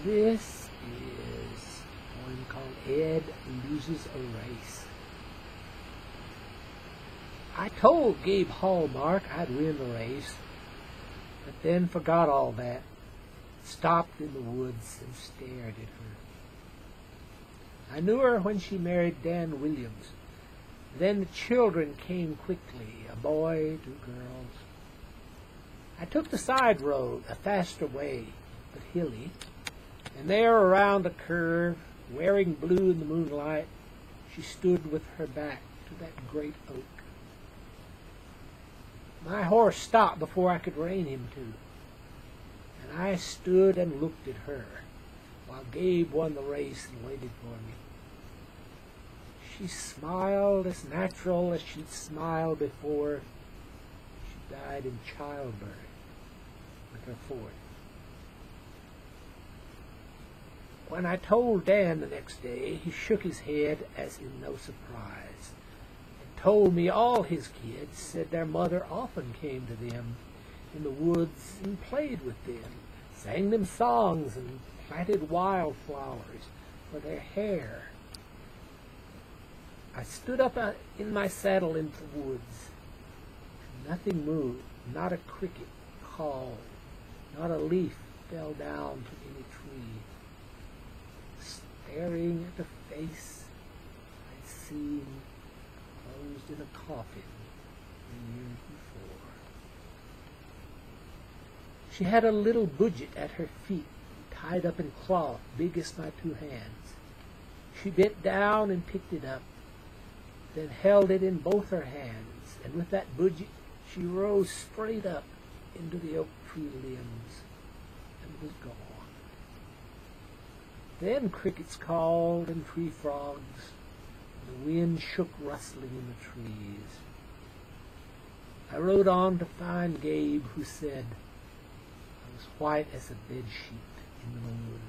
This is a poem called Ed Loses a Race. I told Gabe Hallmark I'd win the race, but then forgot all that, stopped in the woods and stared at her. I knew her when she married Dan Williams. Then the children came quickly, a boy, 2 girls. I took the side road, a faster way, but hilly, and there around a curve, wearing blue in the moonlight, she stood with her back to that great oak. My horse stopped before I could rein him to, and I stood and looked at her, while Gabe won the race and waited for me. She smiled as natural as she'd smiled before she died in childbirth with her 4th. When I told Dan the next day, he shook his head as in no surprise, and told me all his kids said their mother often came to them in the woods and played with them, sang them songs and planted wildflowers for their hair. I stood up in my saddle in the woods. Nothing moved, not a cricket called, not a leaf fell down to any tree. Staring at the face I'd seen closed in a coffin the years before. She had a little budget at her feet, tied up in cloth big as my 2 hands. She bent down and picked it up, then held it in both her hands, and with that budget she rose straight up into the oak tree limbs and was gone. Then crickets called and tree frogs, and the wind shook rustling in the trees. I rode on to find Gabe, who said I was white as a bedsheet in the moon.